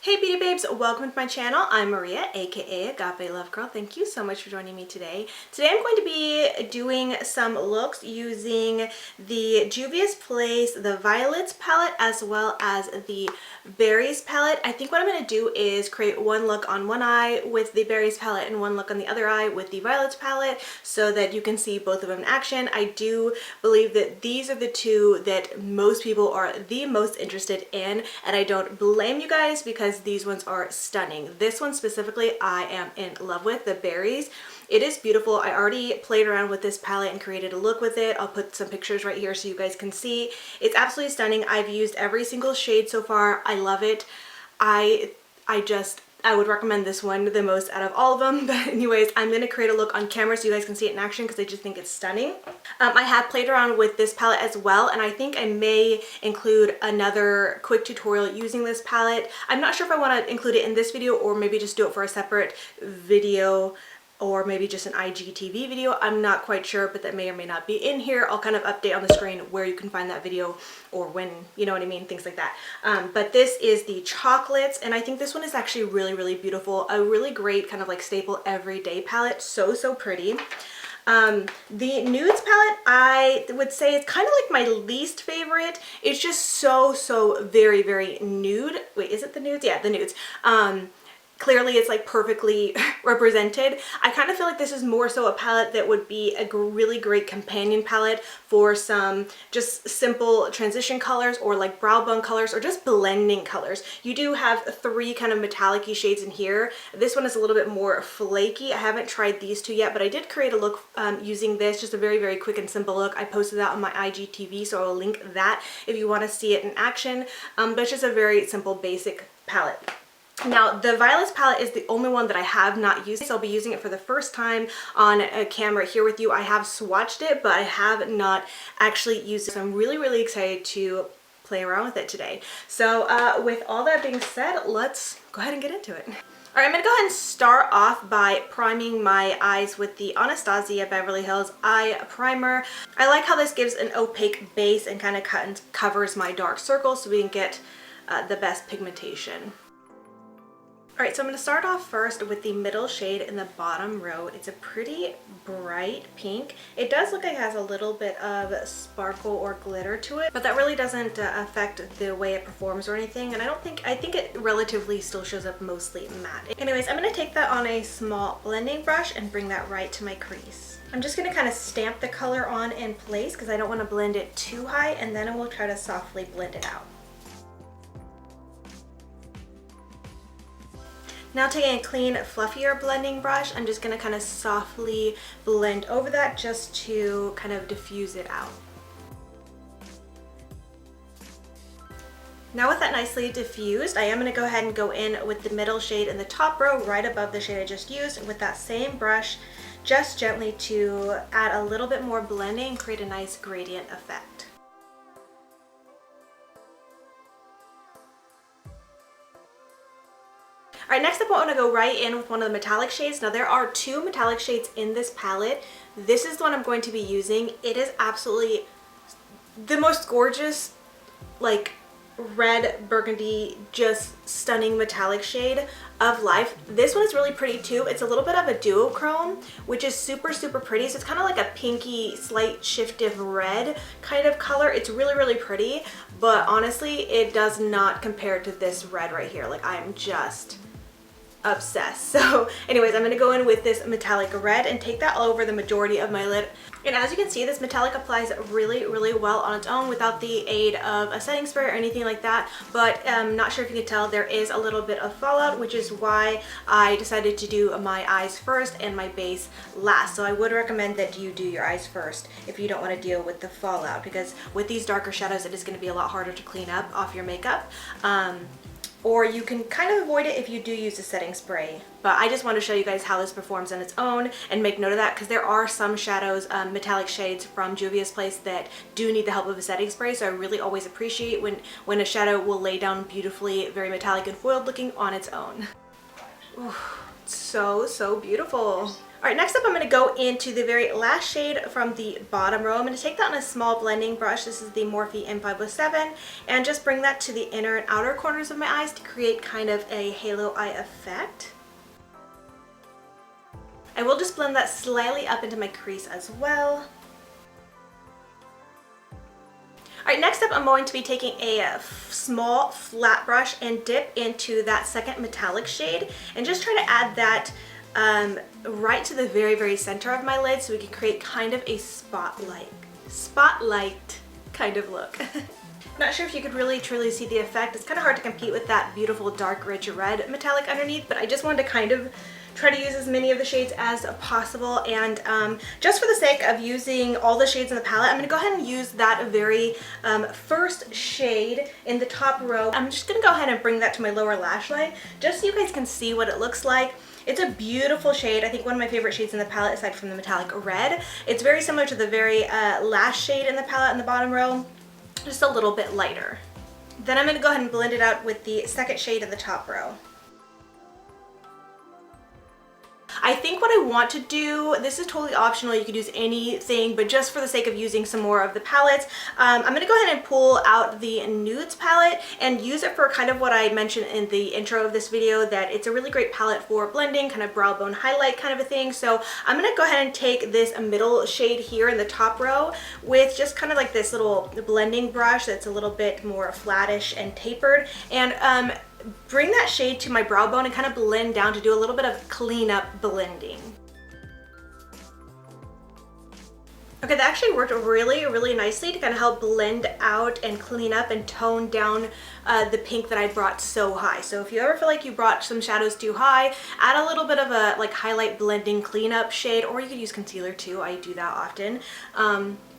Hey beauty babes, welcome to my channel. I'm Maria, aka Agape Love Girl. Thank you so much for joining me today. Today I'm going to be doing some looks using the Juvia's Place, the Violets palette, as well as the Berries palette. I think what I'm going to do is create one look on one eye with the Berries palette and one look on the other eye with the Violets palette so that you can see both of them in action. I do believe that these are the two that most people are the most interested in, and I don't blame you guys because these ones are stunning. This one specifically I am in love with, the Berries. It is beautiful. I already played around with this palette and created a look with it. I'll put some pictures right here so you guys can see. It's absolutely stunning. I've used every single shade so far. I love it. I would recommend this one the most out of all of them. But anyways, I'm going to create a look on camera so you guys can see it in action because I just think it's stunning. I have played around with this palette as well, and I think I may include another quick tutorial using this palette. I'm not sure if I want to include it in this video or maybe just do it for a separate video, or maybe just an IGTV video. I'm not quite sure, but that may or may not be in here. I'll kind of update on the screen where you can find that video or when, you know what I mean, things like that. But this is the Chocolates, and I think this one is actually really beautiful. A really great kind of like staple everyday palette. So pretty. The Nudes palette, I would say it's kind of like my least favorite. It's just so very nude. Wait, is it the Nudes? Yeah, the Nudes. Clearly it's like perfectly represented. I kind of feel like this is more so a palette that would be a really great companion palette for some just simple transition colors or like brow bone colors or just blending colors. You do have three kind of metallic-y shades in here. This one is a little bit more flaky. I haven't tried these two yet, but I did create a look using this, just a very quick and simple look. I posted that on my IGTV, so I'll link that if you want to see it in action. But it's just a very simple basic palette. Now, the Violets palette is the only one that I have not used, so I'll be using it for the first time on a camera here with you. I have swatched it, but I have not actually used it, so I'm really excited to play around with it today. So with all that being said, let's go ahead and get into it. All right, I'm gonna go ahead and start off by priming my eyes with the Anastasia Beverly Hills Eye Primer. I like how this gives an opaque base and kind of covers my dark circles so we can get the best pigmentation. Alright, so I'm going to start off first with the middle shade in the bottom row. It's a pretty bright pink. It does look like it has a little bit of sparkle or glitter to it, but that really doesn't affect the way it performs or anything, and I think it relatively still shows up mostly matte. Anyways, I'm going to take that on a small blending brush and bring that right to my crease. I'm just going to kind of stamp the color on in place because I don't want to blend it too high, and then I will try to softly blend it out. Now taking a clean, fluffier blending brush, I'm just going to kind of softly blend over that just to kind of diffuse it out. Now with that nicely diffused, I am going to go ahead and go in with the middle shade in the top row right above the shade I just used with that same brush, just gently to add a little bit more blending and create a nice gradient effect. Alright, next up I want to go right in with one of the metallic shades. Now there are two metallic shades in this palette. This is the one I'm going to be using. It is absolutely the most gorgeous, like red burgundy, just stunning metallic shade of life. This one is really pretty too. It's a little bit of a duochrome, which is super pretty. So it's kind of like a pinky, slight shift of red kind of color. It's really pretty, but honestly it does not compare to this red right here. Like, I'm just obsessed. So anyways, I'm going to go in with this metallic red and take that all over the majority of my lid. And as you can see, this metallic applies really well on its own without the aid of a setting spray or anything like that. But I'm not sure if you can tell, there is a little bit of fallout, which is why I decided to do my eyes first and my base last. So I would recommend that you do your eyes first if you don't want to deal with the fallout, because with these darker shadows it is going to be a lot harder to clean up off your makeup. Or you can kind of avoid it if you do use a setting spray. But I just want to show you guys how this performs on its own and make note of that, because there are some shadows, metallic shades from Juvia's Place that do need the help of a setting spray. So I really always appreciate when a shadow will lay down beautifully, very metallic and foiled looking on its own. Ooh. So beautiful. All right, next up I'm going to go into the very last shade from the bottom row. I'm going to take that on a small blending brush. This is the Morphe M507, and just bring that to the inner and outer corners of my eyes to create kind of a halo eye effect. I will just blend that slightly up into my crease as well. Alright, next up I'm going to be taking a small flat brush and dip into that second metallic shade and just try to add that right to the very center of my lid so we can create kind of a spotlight kind of look. Not sure if you could really truly see the effect. It's kind of hard to compete with that beautiful dark rich red metallic underneath, but I just wanted to kind of try to use as many of the shades as possible, and just for the sake of using all the shades in the palette, I'm going to go ahead and use that very first shade in the top row. I'm just going to go ahead and bring that to my lower lash line just so you guys can see what it looks like. It's a beautiful shade. I think one of my favorite shades in the palette aside from the metallic red. It's very similar to the very last shade in the palette in the bottom row, just a little bit lighter. Then I'm going to go ahead and blend it out with the second shade in the top row. I think what I want to do, this is totally optional, you could use anything, but just for the sake of using some more of the palettes, I'm going to go ahead and pull out the Nudes palette and use it for kind of what I mentioned in the intro of this video, that it's a really great palette for blending, kind of brow bone highlight kind of a thing. So I'm going to go ahead and take this middle shade here in the top row with just kind of like this little blending brush that's a little bit more flattish and tapered, and bring that shade to my brow bone and kind of blend down to do a little bit of cleanup blending. Okay, that actually worked really nicely to kind of help blend out and clean up and tone down the pink that I brought so high. So if you ever feel like you brought some shadows too high, add a little bit of a like highlight blending cleanup shade, or you could use concealer too. I do that often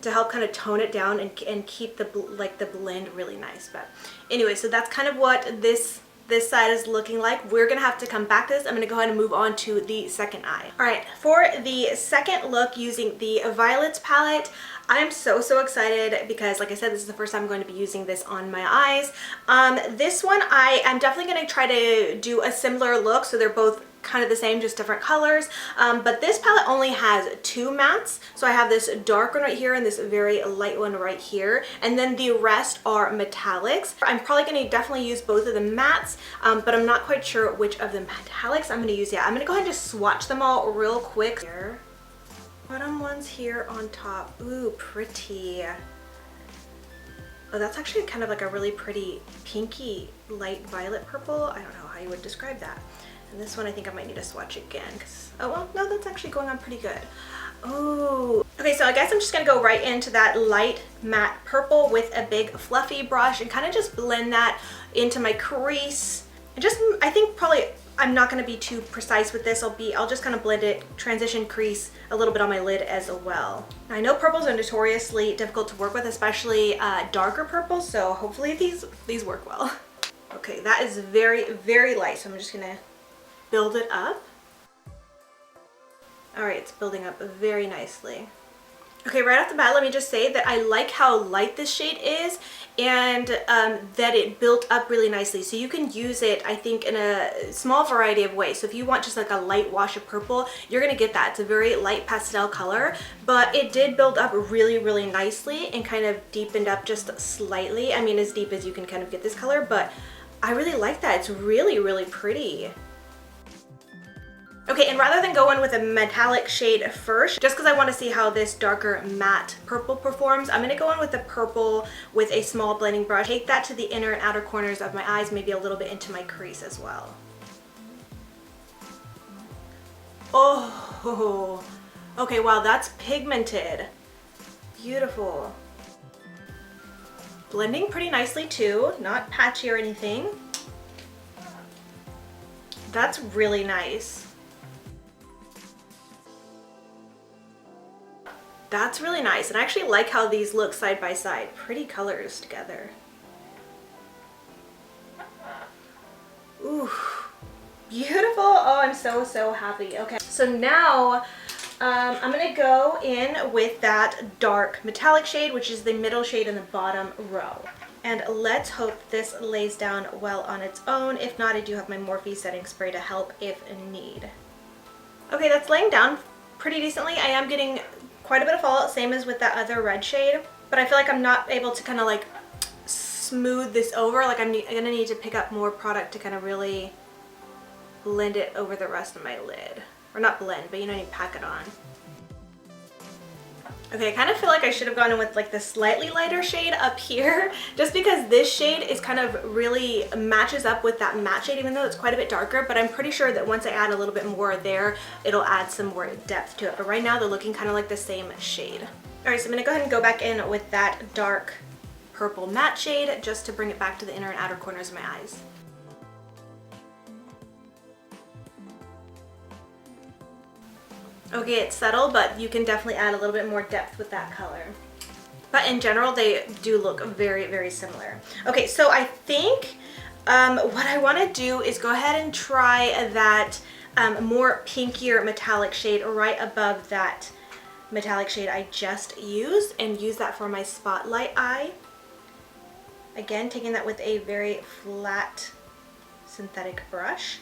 to help kind of tone it down and keep the blend really nice. But anyway, so that's kind of what this side is looking like. We're gonna have to come back to this. I'm gonna go ahead and move on to the second eye. All right, for the second look using the Violets palette, I'm so excited because, like I said, this is the first time I'm going to be using this on my eyes. This one, I am definitely going to try to do a similar look, so they're both kind of the same, just different colors. But this palette only has two mattes, so I have this dark one right here and this very light one right here, and then the rest are metallics. I'm probably going to definitely use both of the mattes, but I'm not quite sure which of the metallics I'm going to use yet. I'm going to go ahead and just swatch them all real quick here. Bottom one's here on top. Ooh, pretty. Oh, that's actually kind of like a really pretty pinky light violet purple. I don't know how you would describe that. And this one I think I might need to swatch again because, oh well, no, that's actually going on pretty good. Oh, okay, so I guess I'm just gonna go right into that light matte purple with a big fluffy brush and kind of just blend that into my crease. And just, I think probably I'm not going to be too precise with this. I'll just kind of blend it, transition crease a little bit on my lid as well. Now, I know purples are notoriously difficult to work with, especially darker purples, so hopefully these work well. Okay, that is very light, so I'm just going to build it up. All right, it's building up very nicely. Okay, right off the bat, let me just say that I like how light this shade is, and that it built up really nicely. So you can use it, I think, in a small variety of ways. So if you want just like a light wash of purple, you're gonna get that. It's a very light pastel color, but it did build up really nicely and kind of deepened up just slightly. I mean, as deep as you can kind of get this color, but I really like that. It's really pretty. Okay, and rather than go in with a metallic shade first, just because I want to see how this darker matte purple performs, I'm going to go in with the purple with a small blending brush. Take that to the inner and outer corners of my eyes, maybe a little bit into my crease as well. Oh, okay, wow, that's pigmented. Beautiful. Blending pretty nicely too, not patchy or anything. That's really nice. That's really nice, and I actually like how these look side by side. Pretty colors together. Ooh, beautiful. Oh, I'm so happy. Okay, so now I'm gonna go in with that dark metallic shade, which is the middle shade in the bottom row. And let's hope this lays down well on its own. If not, I do have my Morphe setting spray to help if need. Okay, that's laying down pretty decently. I am getting quite a bit of fallout, same as with that other red shade, but I feel like I'm not able to kind of like smooth this over. Like I'm gonna need to pick up more product to kind of really blend it over the rest of my lid. Or not blend, but you know, you pack it on. Okay, I kind of feel like I should have gone in with like the slightly lighter shade up here, just because this shade is kind of really matches up with that matte shade, even though it's quite a bit darker, but I'm pretty sure that once I add a little bit more there, it'll add some more depth to it. But right now they're looking kind of like the same shade. All right, so I'm gonna go ahead and go back in with that dark purple matte shade just to bring it back to the inner and outer corners of my eyes. Okay, it's subtle, but you can definitely add a little bit more depth with that color. But in general, they do look very, very similar. Okay, so I think what I want to do is go ahead and try that more pinkier metallic shade right above that metallic shade I just used, and use that for my spotlight eye. Again, taking that with a very flat synthetic brush.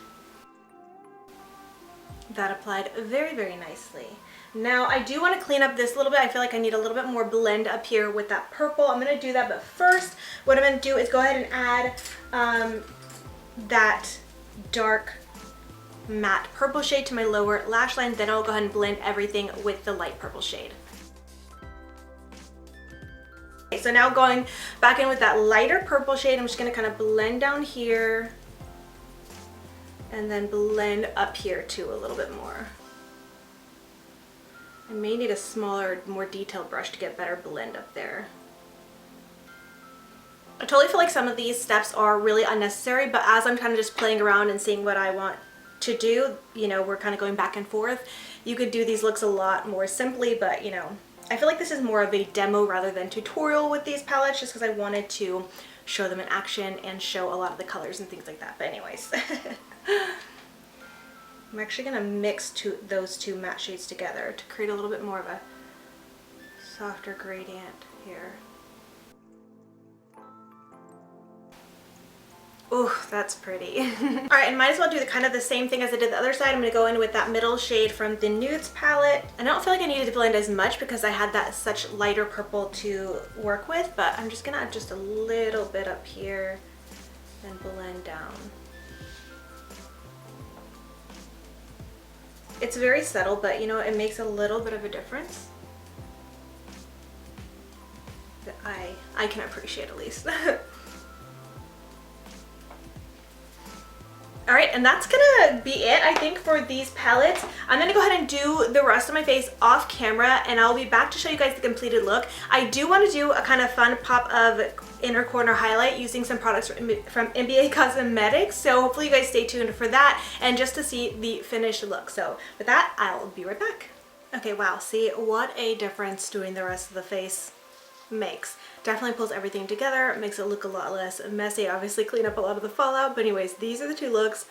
That applied very, very nicely. Now I do want to clean up this a little bit. I feel like I need a little bit more blend up here with that purple. I'm going to do that, but first what I'm going to do is go ahead and add that dark matte purple shade to my lower lash line. Then I'll go ahead and blend everything with the light purple shade. Okay, so now going back in with that lighter purple shade, I'm just going to kind of blend down here and then blend up here too a little bit more. I may need a smaller, more detailed brush to get better blend up there. I totally feel like some of these steps are really unnecessary, but as I'm kind of just playing around and seeing what I want to do, you know, we're kind of going back and forth. You could do these looks a lot more simply, but you know, I feel like this is more of a demo rather than tutorial with these palettes, just because I wanted to show them in action and show a lot of the colors and things like that. But anyways. I'm actually going to mix those two matte shades together to create a little bit more of a softer gradient here. Ooh, that's pretty. All right, and might as well do kind of the same thing as I did the other side. I'm going to go in with that middle shade from the Nudes palette. I don't feel like I needed to blend as much because I had that such lighter purple to work with, but I'm just going to add just a little bit up here and blend down. It's very subtle, but you know, it makes a little bit of a difference that I can appreciate at least. All right, and that's gonna be it, I think, for these palettes. I'm gonna go ahead and do the rest of my face off camera, and I'll be back to show you guys the completed look. I do want to do a kind of fun pop of inner corner highlight using some products from NBA Cosmetics, so hopefully you guys stay tuned for that and just to see the finished look. So with that, I'll be right back. Okay, wow, see what a difference doing the rest of the face makes. Definitely pulls everything together, makes it look a lot less messy, obviously clean up a lot of the fallout, but anyways, these are the two looks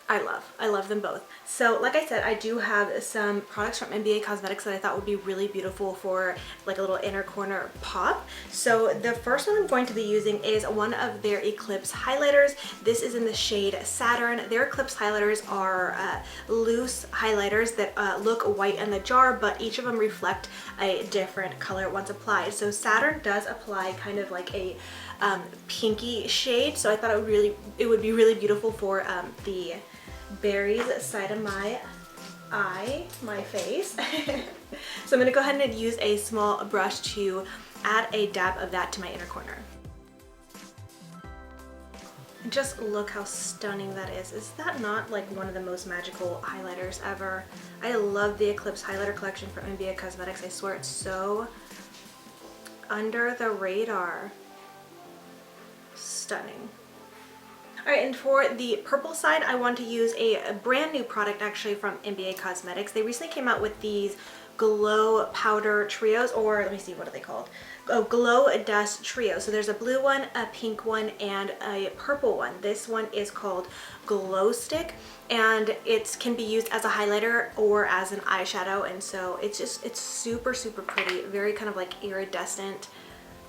I love them both. So like I said, I do have some products from NBA Cosmetics that I thought would be really beautiful for like a little inner corner pop. So the first one I'm going to be using is one of their Eclipse highlighters. This is in the shade Saturn. Their Eclipse highlighters are loose highlighters that look white in the jar, but each of them reflect a different color once applied. So Saturn does apply kind of like a pinky shade, so I thought it would be really beautiful for the berries side of my eye, my face. So I'm going to go ahead and use a small brush to add a dab of that to my inner corner. And just look how stunning that is. Is that not like one of the most magical highlighters ever? I love the Eclipse highlighter collection from NBA Cosmetics. I swear it's so under the radar. Stunning. Alright, and for the purple side, I want to use a brand new product actually from NBA Cosmetics. They recently came out with these glow powder trios, or let me see, what are they called? Oh, glow dust trio. So there's a blue one, a pink one, and a purple one. This one is called Glow Stick, and it can be used as a highlighter or as an eyeshadow, and so it's super, super pretty, very kind of like iridescent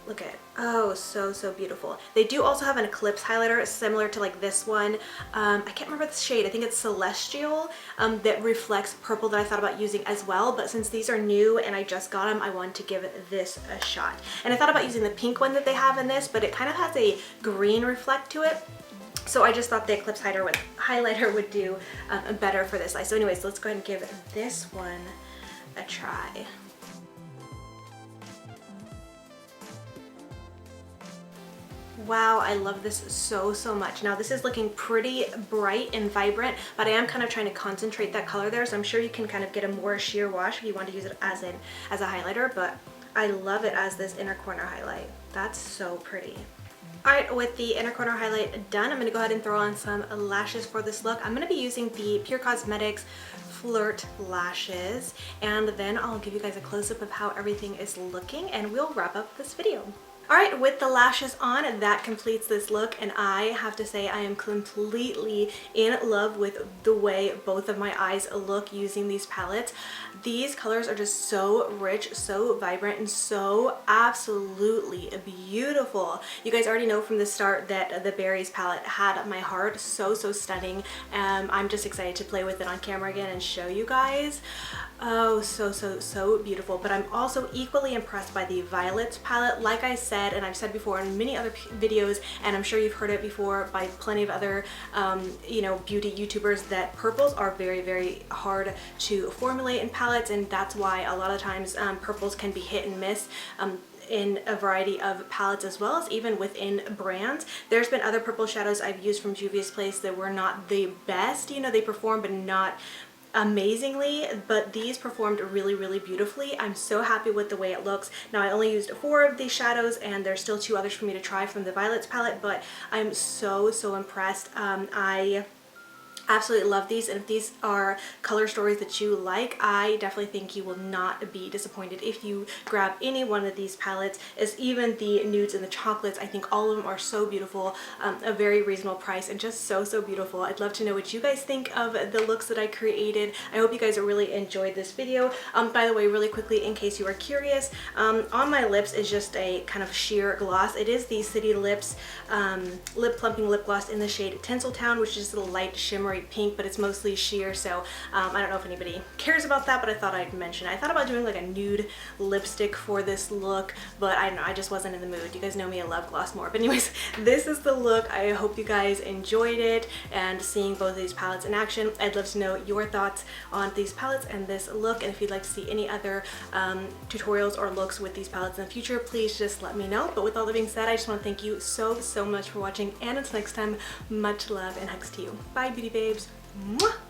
Look at it. Oh, so, so beautiful. They do also have an Eclipse highlighter similar to like this one. I can't remember the shade. I think it's Celestial, that reflects purple that I thought about using as well. But since these are new and I just got them, I wanted to give this a shot. And I thought about using the pink one that they have in this, but it kind of has a green reflect to it. So I just thought the Eclipse highlighter would do better for this eye. So anyways, let's go ahead and give this one a try. Wow, I love this so, so much. Now this is looking pretty bright and vibrant, but I am kind of trying to concentrate that color there, so I'm sure you can kind of get a more sheer wash if you want to use it as a highlighter, but I love it as this inner corner highlight. That's so pretty. Alright, with the inner corner highlight done, I'm going to go ahead and throw on some lashes for this look. I'm going to be using the Pure Cosmetics Flirt lashes, and then I'll give you guys a close-up of how everything is looking, and we'll wrap up this video. Alright, with the lashes on, that completes this look, and I have to say I am completely in love with the way both of my eyes look using these palettes. These colors are just so rich, so vibrant, and so absolutely beautiful. You guys already know from the start that the Berries palette had my heart. So, so stunning. I'm just excited to play with it on camera again and show you guys. Oh, so, so, so beautiful. But I'm also equally impressed by the Violets palette. Like I said, and I've said before in many other videos, and I'm sure you've heard it before by plenty of other, you know, beauty YouTubers, that purples are very, very hard to formulate in palettes, and that's why a lot of times purples can be hit and miss. In a variety of palettes as well as even within brands. There's been other purple shadows I've used from Juvia's Place that were not the best, you know, they perform but not amazingly, but these performed really, really beautifully. I'm so happy with the way it looks. Now I only used 4 of these shadows, and there's still 2 others for me to try from the Violets palette, but I'm so, so impressed. I absolutely love these, and if these are color stories that you like, I definitely think you will not be disappointed if you grab any one of these palettes. As even the nudes and the chocolates, I think all of them are so beautiful, a very reasonable price, and just so, so beautiful. I'd love to know what you guys think of the looks that I created. I hope you guys really enjoyed this video. By the way, really quickly, in case you are curious, on my lips is just a kind of sheer gloss. It is the City Lips Lip Plumping Lip Gloss in the shade Tinseltown, which is a light shimmery pink, but it's mostly sheer, so I don't know if anybody cares about that, but I thought I'd mention it. I thought about doing like a nude lipstick for this look, but I don't know, I just wasn't in the mood. You guys know me, I love gloss more. But anyways, this is the look. I hope you guys enjoyed it and seeing both of these palettes in action. I'd love to know your thoughts on these palettes and this look, and if you'd like to see any other tutorials or looks with these palettes in the future, please just let me know. But with all that being said, I just want to thank you so, so much for watching, and until next time, much love and hugs to you. Bye, beauty babes. Mwah!